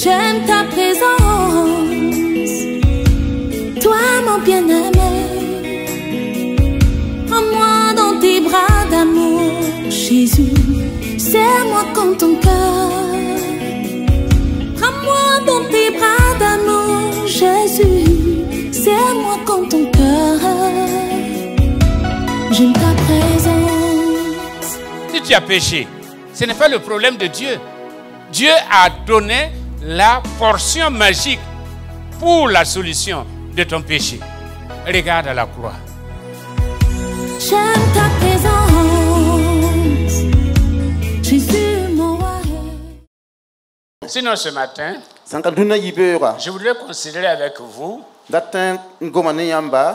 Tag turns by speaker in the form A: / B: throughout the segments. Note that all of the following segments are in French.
A: J'aime ta présence, toi mon bien-aimé. Prends-moi dans tes bras d'amour, Jésus. Serre-moi comme ton cœur. Prends-moi dans tes bras d'amour, Jésus. Serre-moi comme ton cœur. J'aime ta présence.
B: Si tu as péché, ce n'est pas le problème de Dieu. Dieu a donné la portion magique pour la solution de ton péché. Regarde à la croix.
A: J'aime ta présence, Jésus mon roi.
B: Sinon ce matin, je voudrais considérer avec vous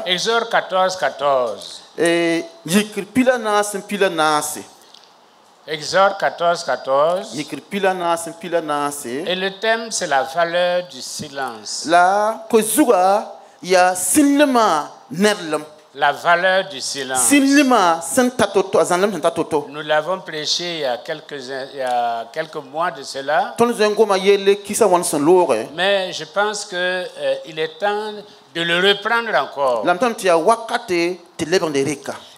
B: Exode 14, 14. Exode 14, 14. Et le thème, c'est la valeur du silence. La valeur du silence. Nous l'avons prêché il y a quelques mois de cela. Mais je pense qu'il est temps de le reprendre encore.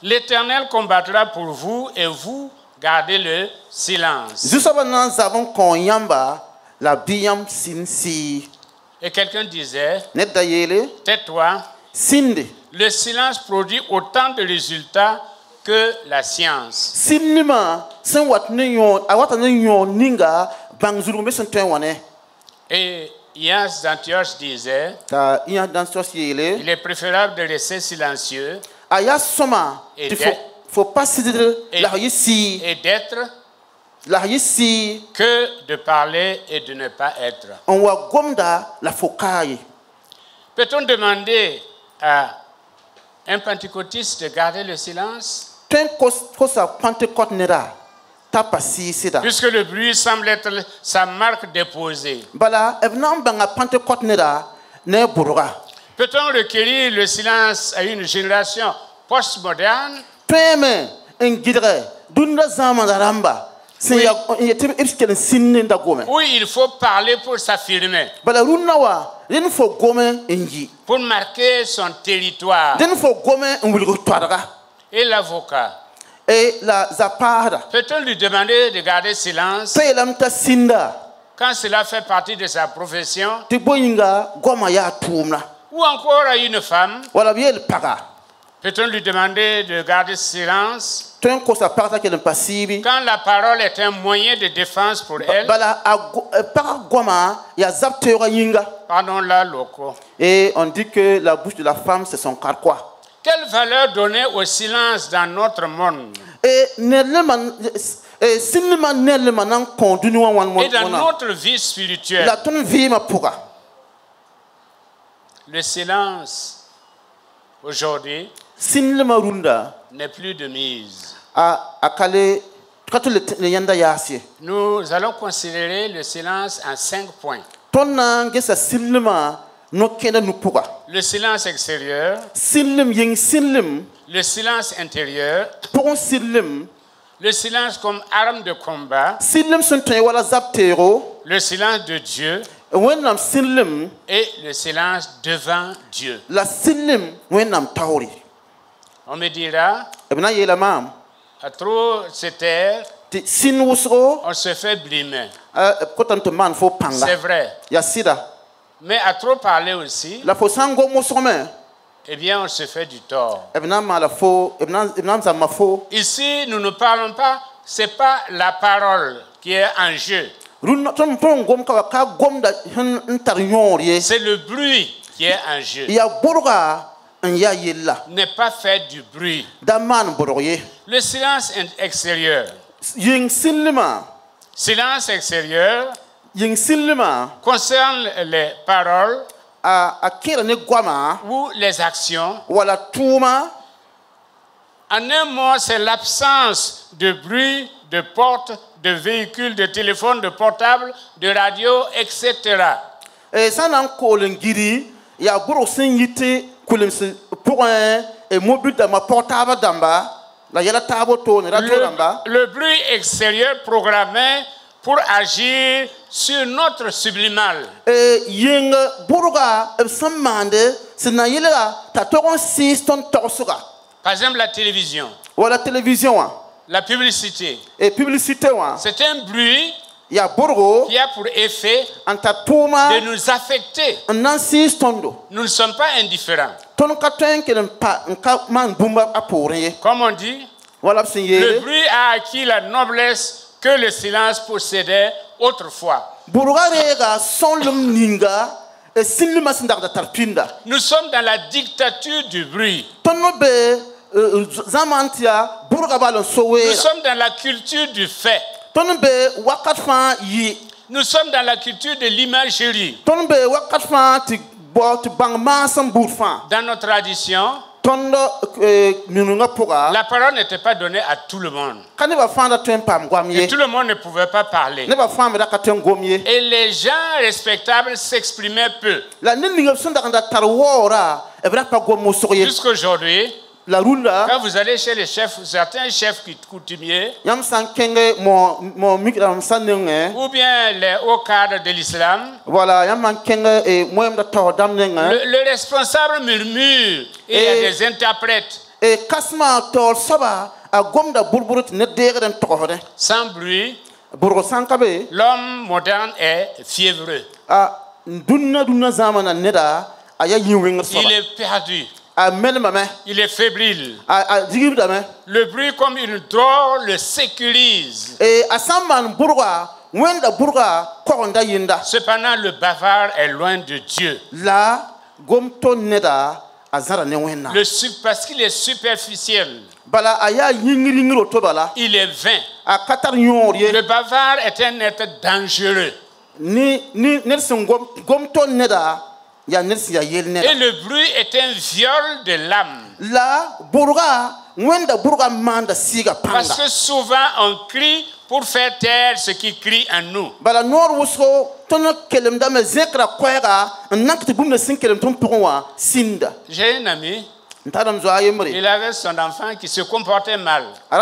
B: L'Éternel combattra pour vous et vous gardez le silence. Et quelqu'un disait, tais-toi. Le silence produit autant de résultats que la science. Et Ias d'Antioche disait, il est préférable de rester silencieux et d'être que de parler et de ne pas être. Peut-on demander à un pentecôtiste de garder le silence? Puisque le bruit semble être sa marque déposée. Peut-on requérir le silence à une génération postmoderne? Oui, il faut parler pour s'affirmer, pour marquer son territoire. Et l'avocat, peut-on lui demander de garder silence quand cela fait partie de sa profession? Ou encore à une femme, peut-on lui demander de garder silence quand la parole est un moyen de défense pour elle? Pardon-la, locaux.
C: Et on dit que la bouche de la femme, c'est son carquois.
B: Quelle valeur donner au silence dans notre monde? Et dans notre vie spirituelle, le silence aujourd'hui n'est plus de mise. Nous allons considérer le silence en 5 points. Le silence extérieur, le silence intérieur, le silence comme arme de combat, le silence de Dieu et le silence devant Dieu. On me dira, à trop se taire, on se fait blimer. C'est vrai. Mais à trop parler aussi, eh bien on se fait du tort. Ici, nous ne parlons pas, ce n'est pas la parole qui est en jeu. C'est le bruit qui est en jeu. N'est pas fait du bruit. Le silence extérieur. Silence extérieur concerne les paroles ou les actions. En un mot, c'est l'absence de bruit, de portes, de véhicules, de téléphones, de portables, de radio, etc. Le bruit extérieur programmé pour agir sur notre sublimal. Par exemple, la télévision. La publicité. C'est un bruit qui a pour effet de nous affecter. Nous ne sommes pas indifférents. Comme on dit, le bruit a acquis la noblesse que le silence possédait autrefois. Nous sommes dans la dictature du bruit. Nous sommes dans la culture du fait. Nous sommes dans la culture de l'imagerie. Dans notre tradition, la parole n'était pas donnée à tout le monde. Et tout le monde ne pouvait pas parler. Et les gens respectables s'exprimaient peu. Jusqu'aujourd'hui, quand vous allez chez les chefs, certains chefs coutumiers, ou bien les hauts cadres de l'islam, le responsable murmure et il y a des interprètes. Sans bruit, l'homme moderne est fiévreux. Il est perdu. Il est fébrile. Le bruit comme une drôle le sécurise. Cependant, le bavard est loin de Dieu. Parce qu'il est superficiel. Il est vain. Le bavard est un être dangereux. Et le bruit est un viol de l'âme. Parce que souvent on crie pour faire taire ce qui crie en nous. J'ai un ami. Il avait son enfant qui se comportait mal. Et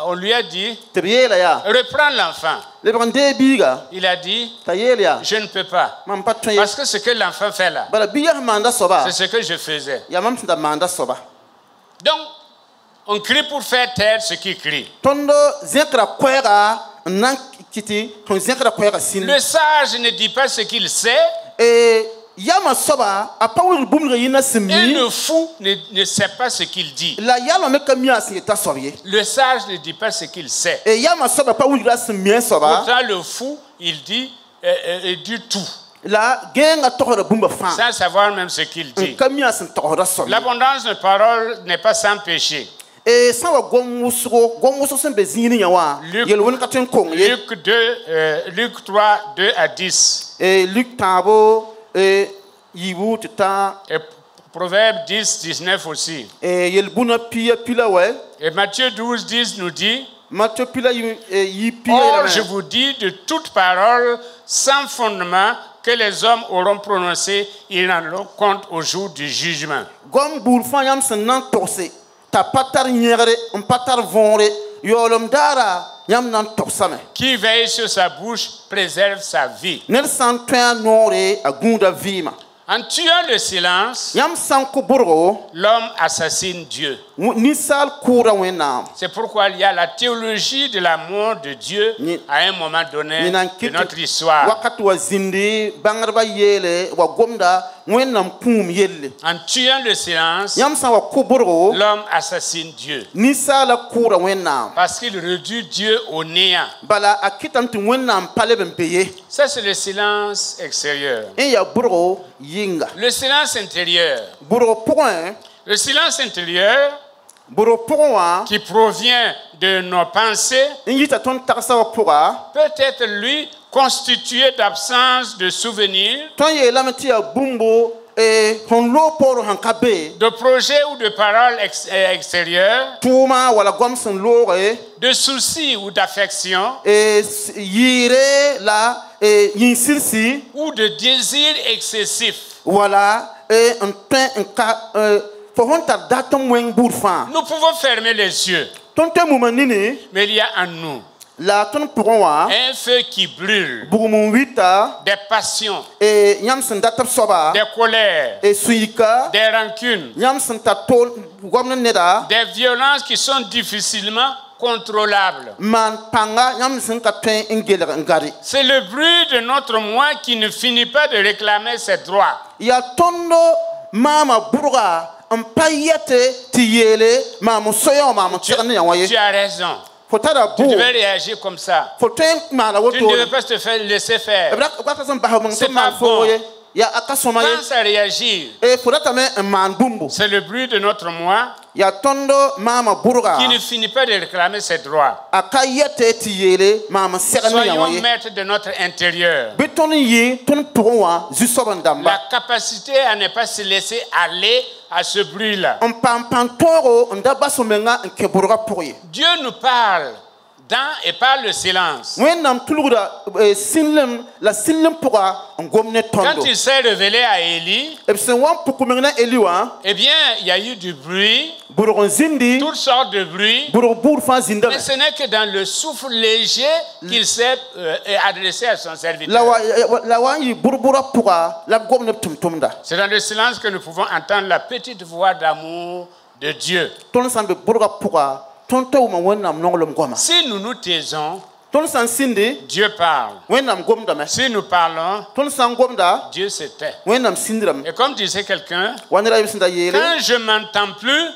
B: on lui a dit, reprends l'enfant. Il a dit, je ne peux pas. Parce que ce que l'enfant fait là, c'est ce que je faisais. Donc, on crie pour faire taire ce qui crie. Le sage ne dit pas ce qu'il sait. Et le fou ne sait pas ce qu'il dit. Le sage ne dit pas ce qu'il sait. Pourtant, le fou, il dit tout. Sans savoir même ce qu'il dit. L'abondance de parole n'est pas sans péché. Luc 3, 2 à 10. Et Proverbe 10, 19 aussi. Et Matthieu 12, 10 nous dit, or je vous dis de toute parole sans fondement que les hommes auront prononcé, ils en auront compte au jour du jugement. Qui veille sur sa bouche préserve sa vie. En tuant le silence, l'homme assassine Dieu. C'est pourquoi il y a la théologie de l'amour de Dieu à un moment donné de notre histoire. En tuant le silence, l'homme assassine Dieu. Parce qu'il réduit Dieu au néant. Ça, c'est le silence extérieur. Le silence intérieur. Le silence intérieur qui provient de nos pensées peut être, lui, constitué d'absence de souvenirs, de projets ou de paroles extérieures, de soucis ou d'affection, ou de désirs excessifs. Nous pouvons fermer les yeux. Mais il y a en nous un feu qui brûle, des passions, des colères, des rancunes, des violences qui sont difficilement contrôlables. C'est le bruit de notre moi qui ne finit pas de réclamer ses droits. Tu as raison. Tu devais réagir comme ça. Tu ne devais pas te faire laisser faire. C'est pas bon. Pense à réagir. C'est le bruit de notre moi qui ne finit pas de réclamer ses droits. Soyons maîtres de notre intérieur. La capacité à ne pas se laisser aller à ce bruit-là. Dieu nous parle dans et par le silence. Quand il s'est révélé à Élie, eh bien, il y a eu du bruit, toutes sortes de bruits, mais ce n'est que dans le souffle léger qu'il s'est adressé à son serviteur. C'est dans le silence que nous pouvons entendre la petite voix d'amour de Dieu. Si nous nous taisons, Dieu parle. Si nous parlons, Dieu se tait. Et comme disait quelqu'un, quand je ne m'entends plus,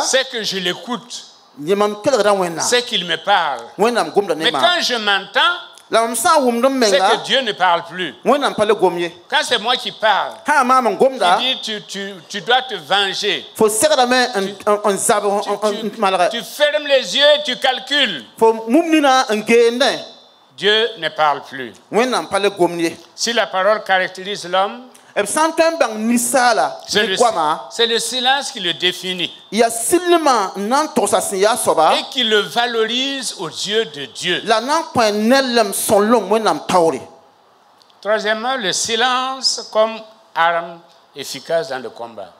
B: c'est que je l'écoute. C'est qu'il me parle. Mais quand je m'entends, c'est que Dieu ne parle plus. Quand c'est moi qui parle, il dit tu dois te venger. Tu fermes les yeux et tu calcules. Dieu ne parle plus. Si la parole caractérise l'homme, c'est le silence qui le définit et qui le valorise aux yeux de Dieu. Troisièmement, le silence comme arme efficace dans le combat.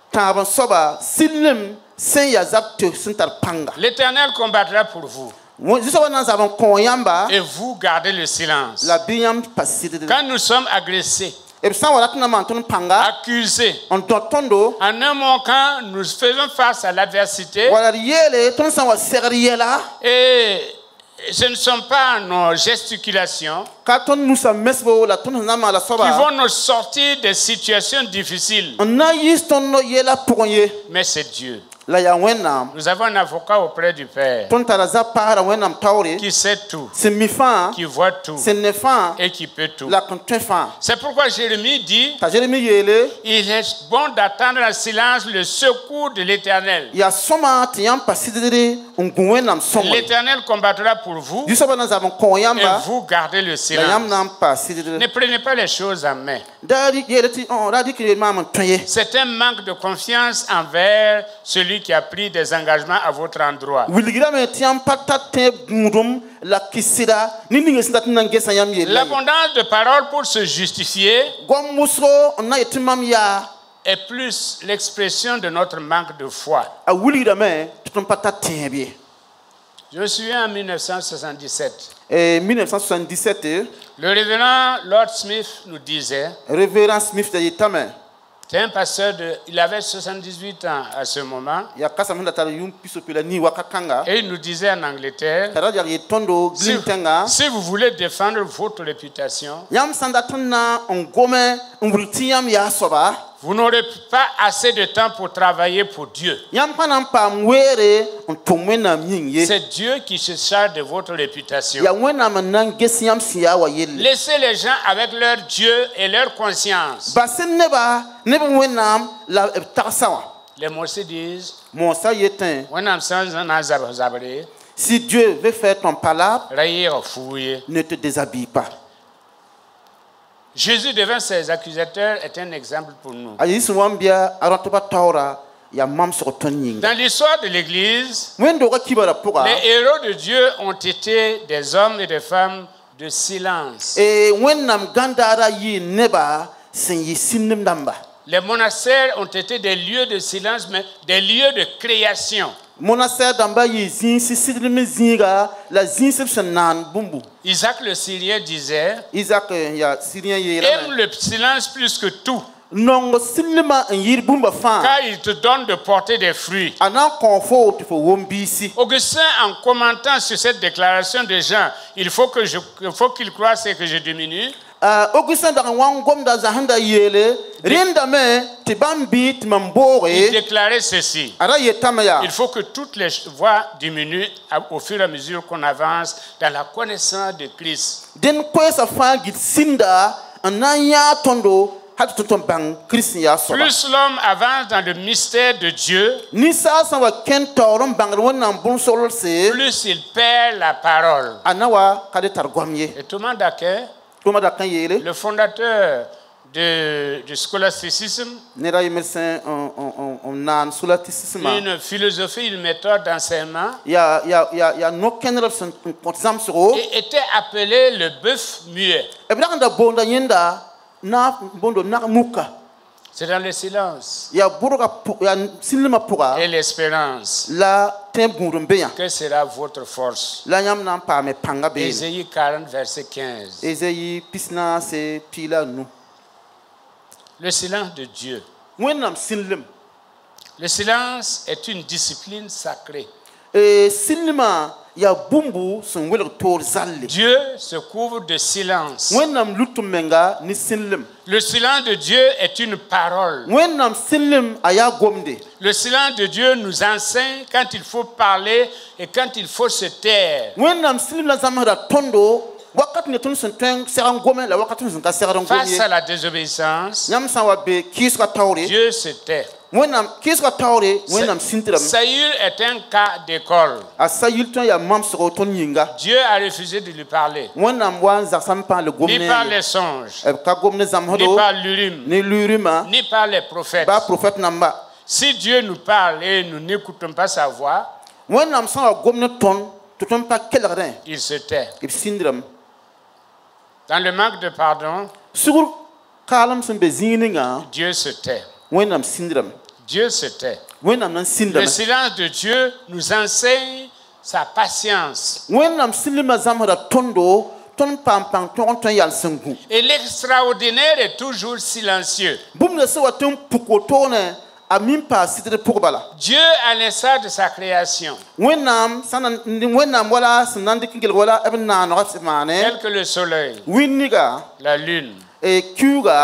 B: L'Éternel combattra pour vous. Et vous gardez le silence. Quand nous sommes agressés, accusés, en un moment quand nous faisons face à l'adversité, et ce ne sont pas nos gesticulations qui vont nous sortir des situations difficiles, mais c'est Dieu. Nous avons un avocat auprès du Père qui sait tout, qui voit tout et qui peut tout. C'est pourquoi Jérémie dit il est bon d'attendre en silence le secours de l'Éternel. L'Éternel combattra pour vous et vous gardez le silence. Ne prenez pas les choses en main. C'est un manque de confiance envers celui qui a pris des engagements à votre endroit. L'abondance de paroles pour se justifier est plus l'expression de notre manque de foi. Je me souviens en 1977. Le révérend Lord Smith nous disait, c'est un pasteur, il avait 78 ans à ce moment, et il nous disait en Angleterre, si vous voulez défendre votre réputation, vous n'aurez pas assez de temps pour travailler pour Dieu. C'est Dieu qui se charge de votre réputation. Laissez les gens avec leur Dieu et leur conscience. Les Mosses disent,
C: si Dieu veut faire ton palabre, ne te déshabille pas.
B: Jésus devant ses accusateurs est un exemple pour nous. Dans l'histoire de l'Église, les héros de Dieu ont été des hommes et des femmes de silence. Les monastères ont été des lieux de silence, mais des lieux de création.
C: monastère d'Amba
B: Isaac le Syrien disait,
C: Isaac
B: aime le silence plus que tout.
C: Car
B: il te donne de porter des fruits. Augustin, en commentant sur cette déclaration de Jean, il faut qu'il croie ce que je diminue.
C: Augustin
B: il déclarait ceci. Il faut que toutes les voix diminuent au fur et à mesure qu'on avance dans la connaissance de Christ. Plus l'homme avance dans le mystère de Dieu, plus il perd la parole. Et Thomas d'Aquin, le fondateur du scolasticisme, une philosophie, une méthode d'enseignement, était appelé le bœuf muet. C'est dans le silence et l'espérance que sera votre force. Ésaïe 40, verset 15. Le silence de Dieu. Le silence est une discipline sacrée. Dieu se couvre de silence. Le silence de Dieu est une parole. Le silence de Dieu nous enseigne quand il faut parler et quand il faut se taire. Face à la désobéissance, Dieu se tait. Saül est un cas d'école. Dieu a refusé de lui parler. Ni par les songes, ni par l'Urim, ni par les prophètes. Si Dieu nous parle et nous n'écoutons pas sa voix, il se tait. Dans le manque de pardon, Dieu se tait. Dieu se tait. Le silence de Dieu nous enseigne sa patience. Et l'extraordinaire est toujours silencieux. Dieu, à l'instar de sa création, tel que le soleil, la lune,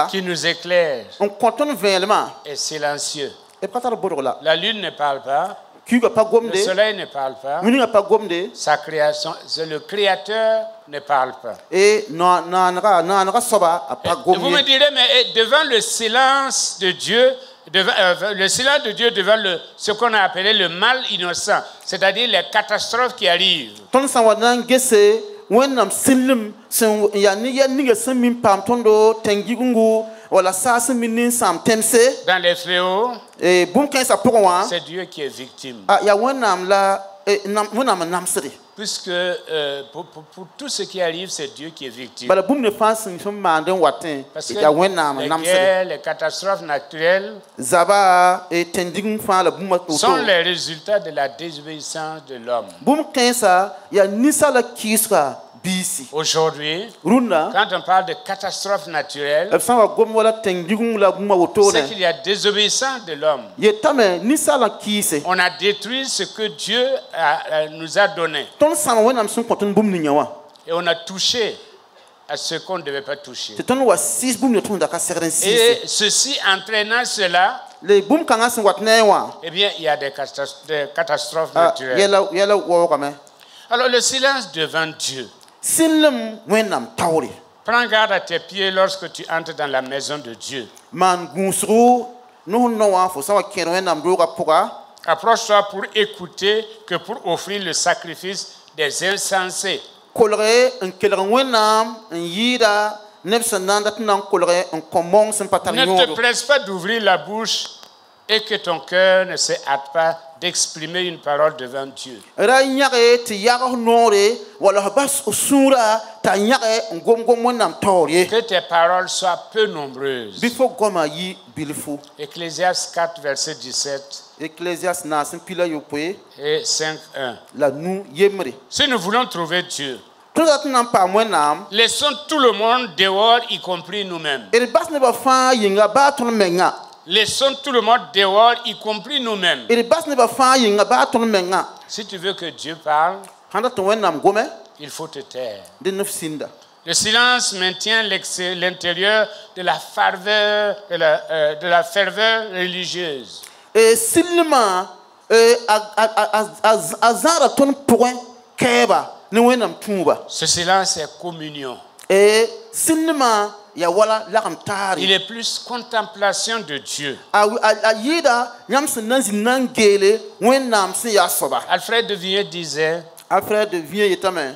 B: qui nous éclaire, est silencieux. La lune ne parle pas, le soleil ne parle pas, sa création, le créateur ne parle pas. Et vous me direz, mais devant le silence de Dieu, devant ce qu'on a appelé le mal innocent, c'est-à-dire les catastrophes qui arrivent. Dans les fléaux, c'est Dieu qui est victime. Puisque pour tout ce qui arrive, c'est Dieu qui est victime. Parce que les guerres, les catastrophes naturelles sont les résultats de la désobéissance de l'homme. Aujourd'hui, quand on parle de catastrophes naturelles, c'est qu'il y a désobéissance de l'homme. On a détruit ce que Dieu nous a donné. Et on a touché à ce qu'on ne devait pas toucher. Et ceci entraînant cela, eh bien, il y a des catastrophes naturelles. Alors, le silence devant Dieu. Prends garde à tes pieds lorsque tu entres dans la maison de Dieu. Approche-toi pour écouter que pour offrir le sacrifice des insensés. Ne te presse pas d'ouvrir la bouche et que ton cœur ne se hâte pas d'exprimer une parole devant Dieu. Que tes paroles soient peu nombreuses. Ecclésiaste 4, verset 17. Et 5:1. Si nous voulons trouver Dieu, laissons tout le monde dehors, y compris nous-mêmes. Laissons tout le monde dehors, y compris nous-mêmes. Si tu veux que Dieu parle, il faut te taire. Le silence maintient l'intérieur de la ferveur, de la ferveur religieuse. Ce silence est communion. Il est plus contemplation de Dieu. Alfred de Vigny disait,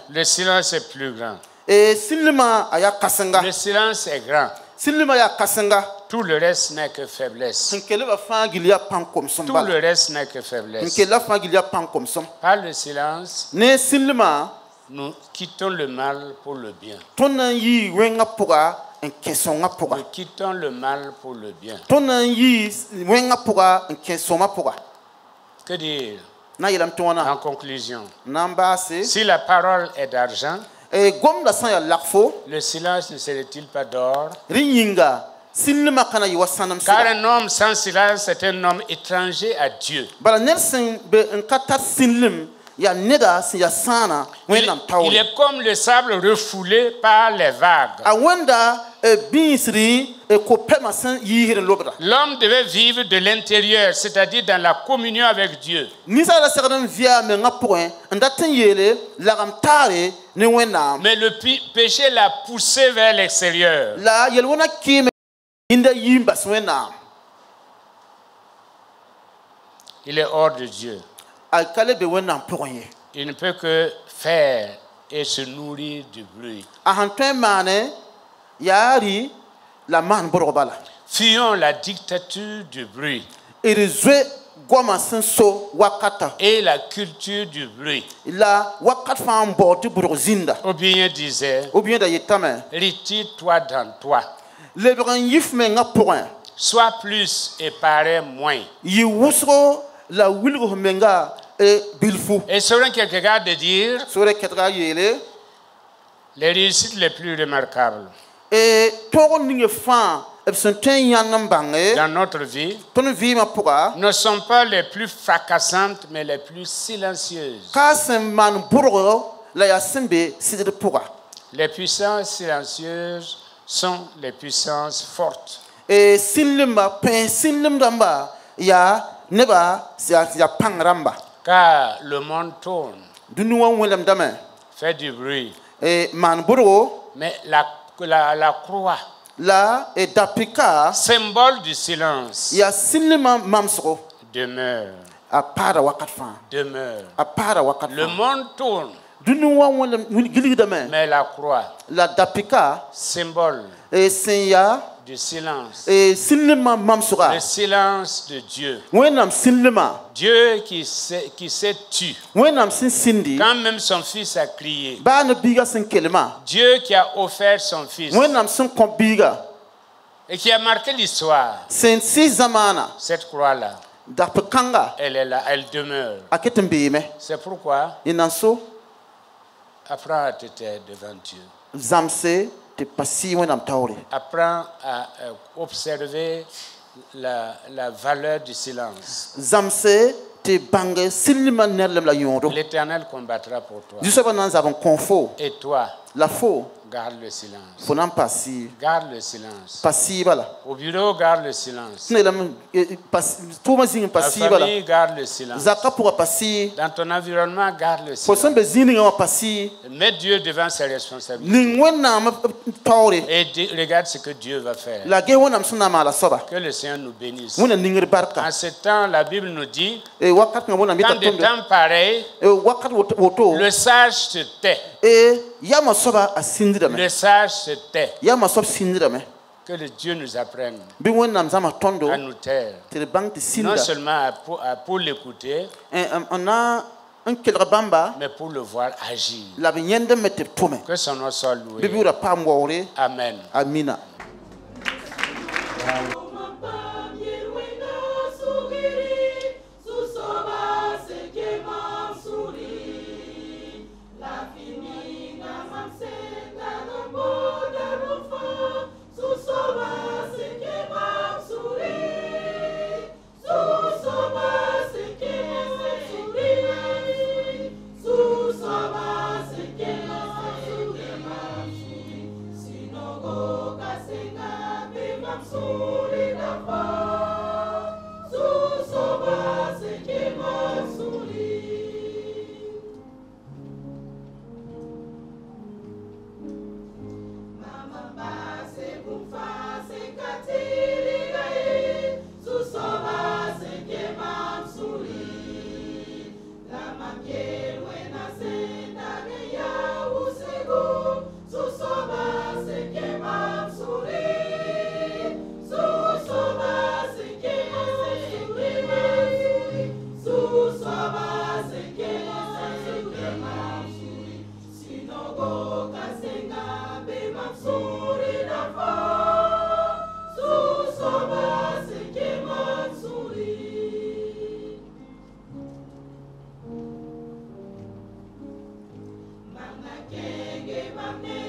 B: le silence est plus grand. Le silence est grand. Tout le reste n'est que faiblesse. Tout le reste n'est que faiblesse. Par le silence, nous quittons le mal pour le bien. Nous quittons le mal pour le bien. Que dire en conclusion? Si la parole est d'argent, le silence ne serait-il pas d'or? Car un homme sans silence est un homme étranger à Dieu. Il est comme le sable refoulé par les vagues. L'homme devait vivre de l'intérieur, c'est-à-dire dans la communion avec Dieu. Mais le péché l'a poussé vers l'extérieur. Il est hors de Dieu. Il ne peut que faire et se nourrir du bruit. Fuyons la dictature du bruit et la culture du bruit. Obien disait, retire-toi dans toi. Sois plus et parais moins. Et selon Kierkegaard de dire, les réussites les plus remarquables dans notre vie ne sont pas les plus fracassantes, mais les plus silencieuses. Les puissances silencieuses sont les puissances fortes. Car le monde tourne, fait du bruit, mais la croix, symbole du silence, demeure. Le monde tourne, mais la croix, symbole du silence, le silence de Dieu. Dieu qui s'est tué quand même son fils a crié. Dieu qui a offert son fils et qui a marqué l'histoire. Cette croix-là, elle est là, elle demeure. C'est pourquoi apprends à te taire devant Dieu. Apprends à observer la valeur du silence. L'Éternel combattra pour toi. Et toi, garde le silence. Garde le silence. Au bureau, garde le silence. Ta famille, garde le silence. Dans ton environnement, garde le silence. Mets Dieu devant ses responsabilités. Et regarde ce que Dieu va faire. Que le Seigneur nous bénisse. En ce temps, la Bible nous dit, dans des temps pareils, le sage se tait. Le sage se tait. Que Que le Dieu nous apprenne à nous taire. Non seulement pour l'écouter, mais pour le voir agir. Que son nom soit loué. Amen.
C: Amina.
A: Mama